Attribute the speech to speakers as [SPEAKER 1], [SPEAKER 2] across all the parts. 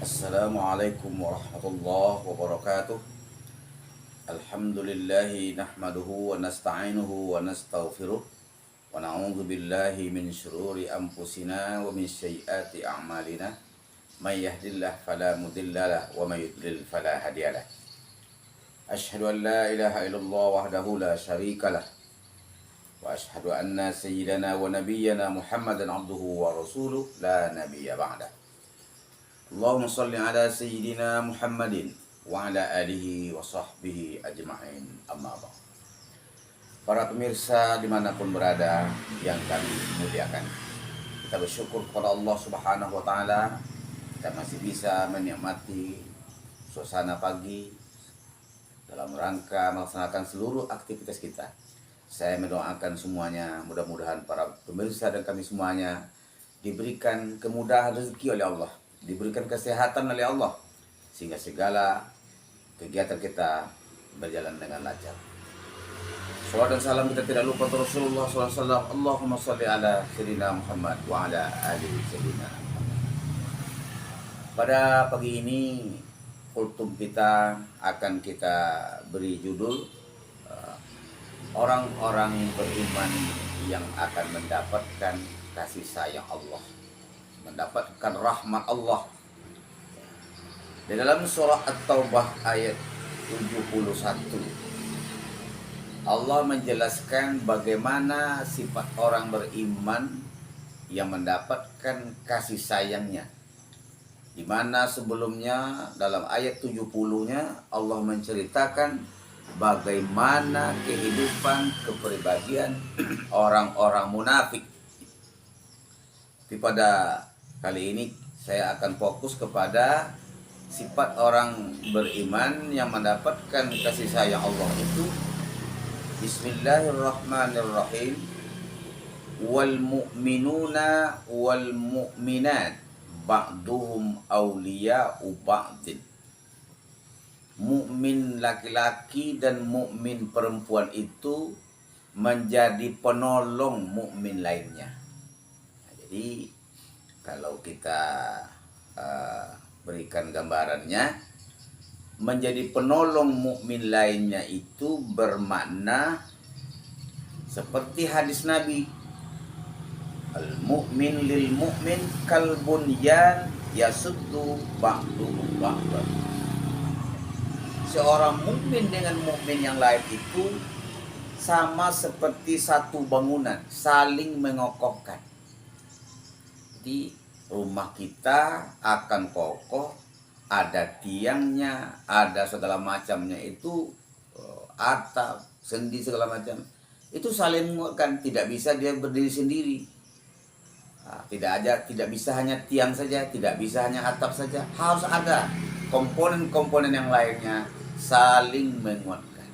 [SPEAKER 1] Assalamualaikum warahmatullahi wabarakatuh. Alhamdulillahi nahmaduhu wa nasta'inuhu wa nastaghfiruh wa na'udzu billahi min syururi anfusina wa min sayyiati a'malina. May yahdihillahu fala mudilla lahu wa may yudlil fala hadiya lahu. Asyhadu an la ilaha illallah wahdahu la syarika lah wa asyhadu anna sayyidana wa nabiyyana Muhammadan abduhu wa rasuluh la nabiyya ba'da. Allahumma salli ala sayyidina Muhammadin wa ala alihi wa sahbihi ajma'in, amma ba'd. Para pemirsa dimanapun berada yang kami muliakan, kita bersyukur kepada Allah Subhanahu wa Ta'ala, kita masih bisa menikmati suasana pagi dalam rangka melaksanakan seluruh aktivitas kita. Saya mendoakan semuanya, mudah-mudahan para pemirsa dan kami semuanya diberikan kemudahan rezeki oleh Allah, diberikan kesehatan oleh Allah, sehingga segala kegiatan kita berjalan dengan lancar. Salawat dan salam kita tidak lupa untuk Rasulullah SAW. Allahumma salli ala Sayyidina Muhammad wa ala alihi Sayyidina Muhammad. Pada pagi ini kultum kita akan kita beri judul orang-orang beriman yang akan mendapatkan kasih sayang Allah, mendapatkan rahmat Allah. Di dalam surah At-Taubah ayat 71, Allah menjelaskan bagaimana sifat orang beriman yang mendapatkan kasih sayangnya. Di mana sebelumnya dalam ayat 70-nya Allah menceritakan bagaimana kehidupan kepribadian orang-orang munafik. Tapi pada kali ini saya akan fokus kepada sifat orang beriman yang mendapatkan kasih sayang Allah itu. Bismillahirrahmanirrahim. Wal mu'minuna wal mu'minat ba'duhum awliya'u ba'din. Mukmin laki-laki dan mukmin perempuan itu menjadi penolong mukmin lainnya. Jadi kalau kita berikan gambarannya, menjadi penolong mukmin lainnya itu bermakna seperti hadis Nabi, al-mu'min lil mu'min kal bunyan yasuddu ba'duhu ba'dan. Seorang mukmin dengan mukmin yang lain itu sama seperti satu bangunan, saling mengokohkan. Di rumah kita akan kokoh, ada tiangnya, ada segala macamnya itu, atap, sendi segala macam. Itu saling menguatkan, tidak bisa dia berdiri sendiri. Tidak bisa hanya tiang saja, tidak bisa hanya atap saja, harus ada komponen-komponen yang lainnya saling menguatkan.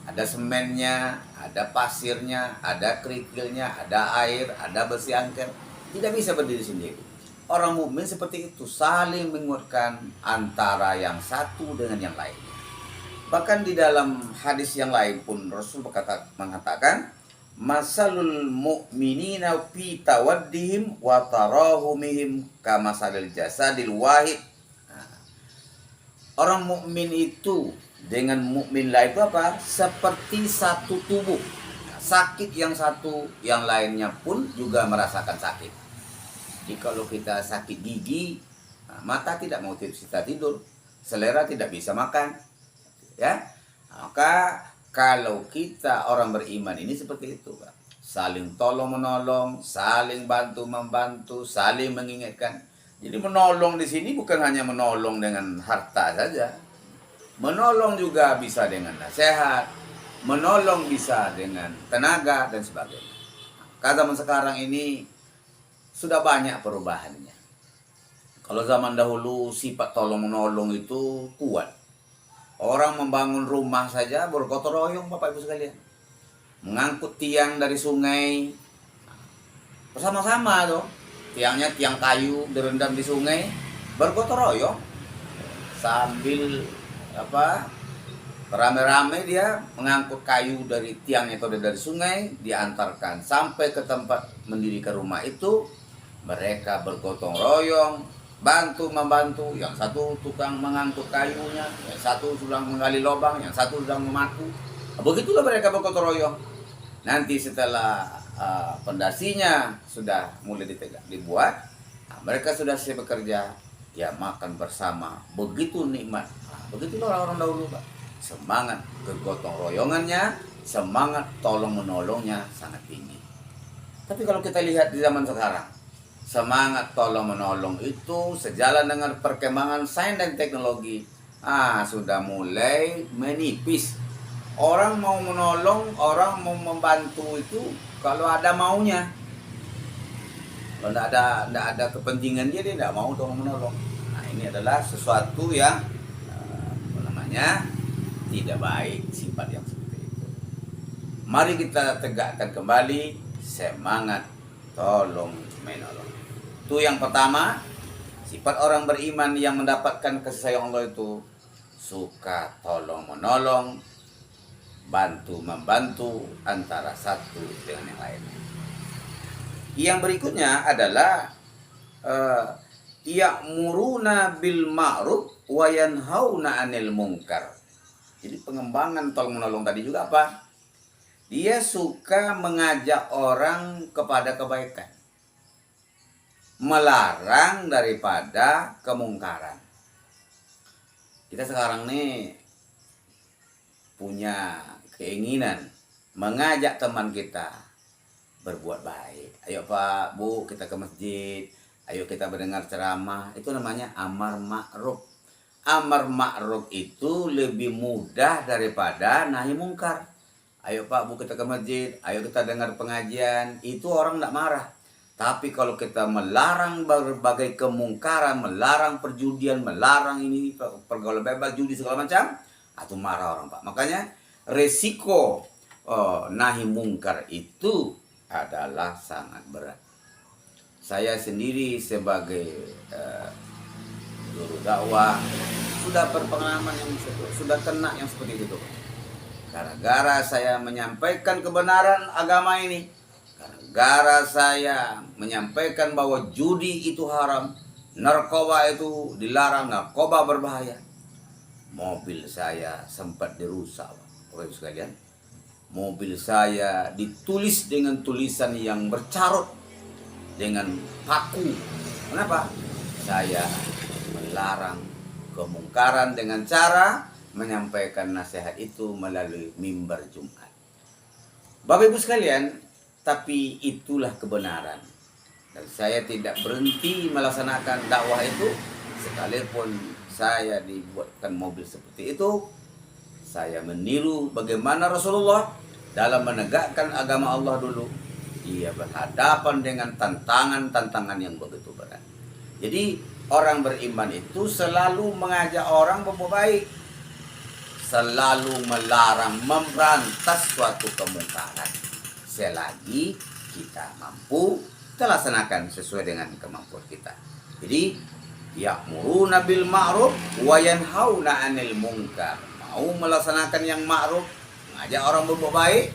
[SPEAKER 1] Ada semennya, ada pasirnya, ada kerikilnya, ada air, ada besi angker. Tidak bisa berdiri sendiri. Orang mukmin seperti itu, saling menguatkan antara yang satu dengan yang lainnya. Bahkan di dalam hadis yang lain pun Rasul mengatakan, masalul mu'minina fi tawaddihim wa tarahumihim kamasalil jasadil wahid. Orang mukmin itu dengan mukmin lain itu apa? Seperti satu tubuh. Sakit yang satu, yang lainnya pun juga merasakan sakit. Jadi kalau kita sakit gigi, mata tidak mau kita tidur, selera tidak bisa makan, ya. Maka kalau kita orang beriman ini seperti itu, Pak. Saling tolong menolong, saling bantu membantu, saling mengingatkan. Jadi menolong di sini bukan hanya menolong dengan harta saja, menolong juga bisa dengan nasihat, menolong bisa dengan tenaga dan sebagainya. Karena zaman sekarang ini sudah banyak perubahannya. Kalau zaman dahulu sifat tolong menolong itu kuat. Orang membangun rumah saja bergotong royong, Bapak Ibu sekalian. Mengangkut tiang dari sungai bersama-sama tuh. Tiangnya tiang kayu direndam di sungai, bergotong royong. Sambil rame-rame dia mengangkut kayu dari tiangnya atau dari sungai, diantarkan sampai ke tempat mendirikan rumah itu. Mereka bergotong royong, bantu membantu, yang satu tukang mengangkut kayunya, yang satu sedang menggali lubang, yang satu sedang memaku. Begitulah mereka bergotong royong. Nanti setelah pondasinya sudah mulai dibuat, mereka sudah siap bekerja, ya makan bersama, begitu nikmat. Begitulah orang-orang dahulu, Pak. Semangat kegotong royongannya, semangat tolong menolongnya sangat tinggi. Tapi kalau kita lihat di zaman sekarang, semangat tolong menolong itu sejalan dengan perkembangan sains dan teknologi, sudah mulai menipis. Orang mau menolong, orang mau membantu itu kalau ada maunya. Kalau tidak ada kepentingan dia tidak mau tolong menolong. Nah, ini adalah sesuatu yang tidak baik, sifat yang seperti itu. Mari kita tegakkan kembali semangat tolong menolong. Itu yang pertama, sifat orang beriman yang mendapatkan kasih sayang Allah itu suka tolong menolong, bantu membantu antara satu dengan yang lainnya. Yang berikutnya adalah ya'muruna bil ma'ruf wa yanhauna 'anil munkar. Jadi pengembangan tolong menolong tadi juga apa? Dia suka mengajak orang kepada kebaikan, melarang daripada kemungkaran. Kita sekarang nih punya keinginan mengajak teman kita berbuat baik. Ayo Pak, Bu, kita ke masjid. Ayo kita mendengar ceramah. Itu namanya amar ma'ruf. Amar ma'ruf itu lebih mudah daripada nahi mungkar. Ayo Pak, Bu, kita ke masjid. Ayo kita dengar pengajian. Itu orang tidak marah. Tapi kalau kita melarang berbagai kemungkaran, melarang perjudian, melarang ini pergaulan bebas, judi segala macam, itu marah orang, Pak. Makanya resiko nahi mungkar itu adalah sangat berat. Saya sendiri sebagai guru dakwah sudah berpengalaman yang sudah kena yang seperti itu. Gara-gara saya menyampaikan kebenaran agama ini, gara-gara saya menyampaikan bahwa judi itu haram, narkoba itu dilarang, narkoba berbahaya, mobil saya sempat dirusak, Bapak Ibu sekalian. Mobil saya ditulis dengan tulisan yang bercarut dengan paku. Kenapa? Saya melarang kemungkaran dengan cara menyampaikan nasihat itu melalui mimbar Jumat. Bapak Ibu sekalian, tapi itulah kebenaran. Dan saya tidak berhenti melaksanakan dakwah itu sekalipun saya dibuatkan mobil seperti itu. Saya meniru bagaimana Rasulullah dalam menegakkan agama Allah dulu. Ia berhadapan dengan tantangan-tantangan yang begitu berat. Jadi orang beriman itu selalu mengajak orang berbuat baik, selalu melarang, memberantas suatu kemungkaran, selagi kita mampu laksanakan sesuai dengan kemampuan kita. Jadi ya'muruna bil ma'ruf wa yanhauna 'anil munkar. Mau melaksanakan yang ma'ruf, mengajak orang berbuat baik,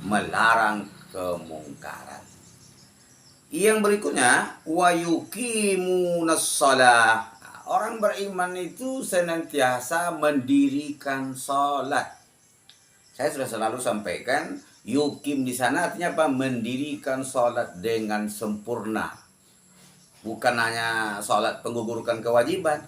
[SPEAKER 1] melarang kemungkaran. Yang berikutnya wa yuqimunas shalah. Orang beriman itu senantiasa mendirikan salat. Saya sudah selalu sampaikan, yukim di sana artinya apa? Mendirikan salat dengan sempurna. Bukan hanya salat penggugurkan kewajiban.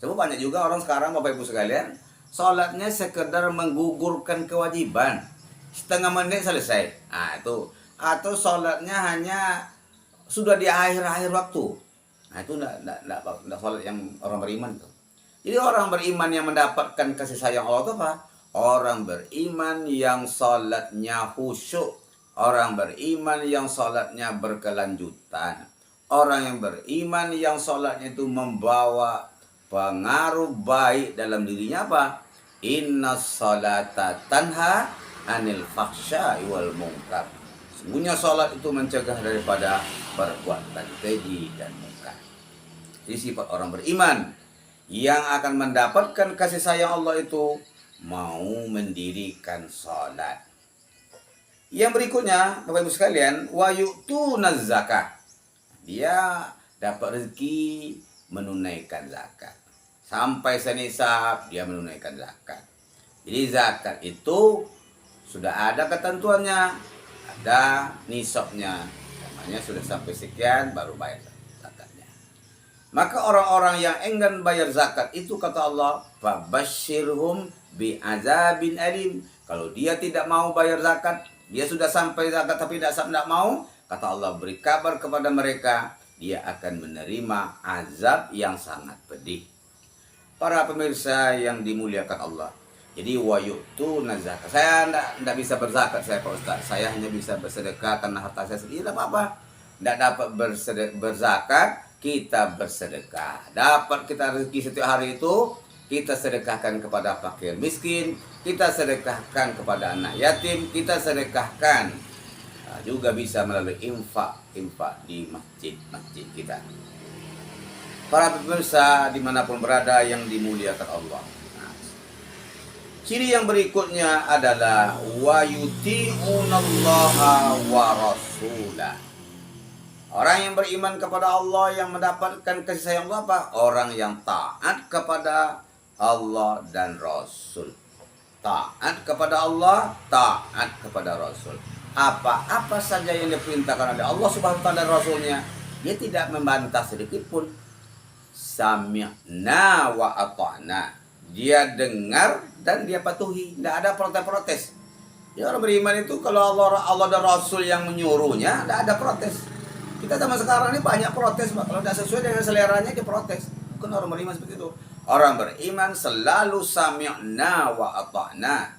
[SPEAKER 1] Coba banyak juga orang sekarang, Bapak Ibu sekalian, salatnya sekedar menggugurkan kewajiban. Setengah menit selesai. Itu. Atau salatnya hanya sudah di akhir-akhir waktu. Itu enggak salat yang orang beriman tuh. Jadi orang beriman yang mendapatkan kasih sayang Allah itu apa? Orang beriman yang salatnya khusyuk, orang beriman yang salatnya berkelanjutan, orang yang beriman yang salatnya itu membawa pengaruh baik dalam dirinya apa? Innas salata tanha anil fahsya'i wal munkar. Sungguhnya salat itu mencegah daripada perbuatan keji dan munkar. Jadi sifat orang beriman yang akan mendapatkan kasih sayang Allah itu mau mendirikan salat. Yang berikutnya, Bapak Ibu sekalian, wa yu'tunaz zakah. Dia dapat rezeki menunaikan zakat. Sampai senisab dia menunaikan zakat. Jadi zakat itu sudah ada ketentuannya, ada nisabnya. Namanya sudah sampai sekian baru bayar zakatnya. Maka orang-orang yang enggan bayar zakat itu kata Allah, fabasyirhum bi'adzabin alim. Kalau dia tidak mau bayar zakat, dia sudah sampai zakat tapi tidak mau, kata Allah, beri kabar kepada mereka, dia akan menerima azab yang sangat pedih. Para pemirsa yang dimuliakan Allah, jadi wayu'tuna zakat. Saya tidak bisa berzakat saya Pak Ustaz. Saya hanya bisa bersedekah karena harta saya sendiri. Tidak apa-apa. Tidak dapat berzakat, kita bersedekah. Dapat kita rezeki setiap hari itu, kita sedekahkan kepada fakir miskin, kita sedekahkan kepada anak yatim, kita sedekahkan juga bisa melalui infak di masjid kita. Para pemirsa dimanapun berada yang dimuliakan Allah. Ciri yang berikutnya adalah wa yuti'unallaha wa rasulah. Orang yang beriman kepada Allah yang mendapatkan kasih sayang Allah apa? Orang yang taat kepada Allah dan Rasul. Taat kepada Allah, taat kepada Rasul. Apa-apa saja yang diperintahkan oleh Allah Subhanahu wa taala dan Rasulnya, dia tidak membantah sedikit pun. Sami'na wa ata'na. Dia dengar dan dia patuhi, tidak ada protes-protes. Ya, orang beriman itu kalau Allah dan Rasul yang menyuruhnya, tidak ada protes. Kita zaman sekarang ini banyak protes, Pak. Kalau tidak sesuai dengan seleranya, dia protes. Bukan orang beriman seperti itu. Orang beriman selalu sami'na wa ata'na.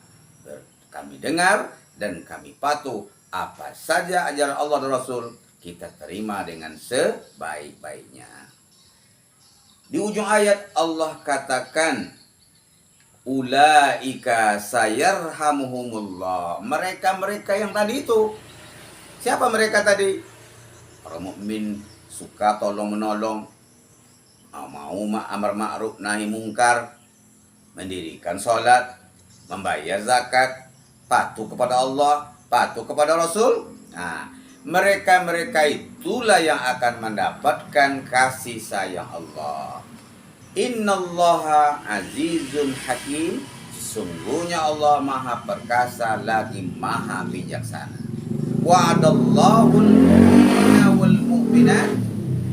[SPEAKER 1] Kami dengar dan kami patuh. Apa saja ajaran Allah dan Rasul, kita terima dengan sebaik-baiknya. Di ujung ayat Allah katakan, ulaika sayarhamuhumullah. Mereka yang tadi itu. Siapa mereka tadi? Orang mukmin suka tolong menolong, mau amar ma'ruf nahi mungkar, mendirikan sholat, membayar zakat, patuh kepada Allah, patuh kepada Rasul. Nah, mereka itulah yang akan mendapatkan kasih sayang Allah. Innallaha azizun hakim. Sungguhnya Allah maha perkasa lagi maha bijaksana. Wa'adallahu al-mu'minina wal mu'minat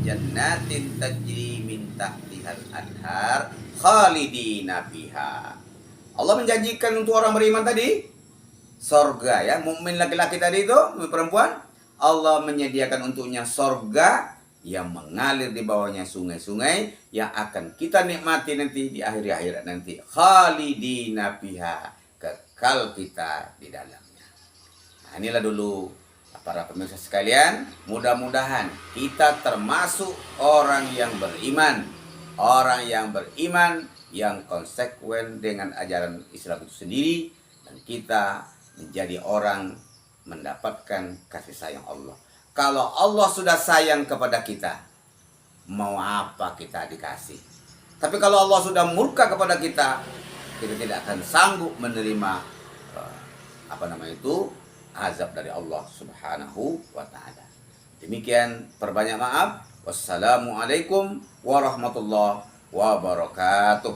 [SPEAKER 1] jannatin tajri min tahtihal anhar khalidina fiha. Allah menjanjikan untuk orang beriman tadi sorga, ya, mukmin laki-laki tadi itu, perempuan, Allah menyediakan untuknya sorga yang mengalir di bawahnya sungai-sungai yang akan kita nikmati nanti di akhir-akhirat nanti. Khalidina fiha, kekal kita di dalamnya. Nah, inilah dulu para pemirsa sekalian, mudah-mudahan kita termasuk orang yang beriman. Orang yang beriman yang konsekuen dengan ajaran Islam itu sendiri, dan kita menjadi orang mendapatkan kasih sayang Allah. Kalau Allah sudah sayang kepada kita, mau apa kita dikasih? Tapi kalau Allah sudah murka kepada kita, kita tidak akan sanggup menerima azab dari Allah Subhanahu wa taala. Demikian, perbanyak maaf. Wassalamualaikum warahmatullahi wabarakatuh.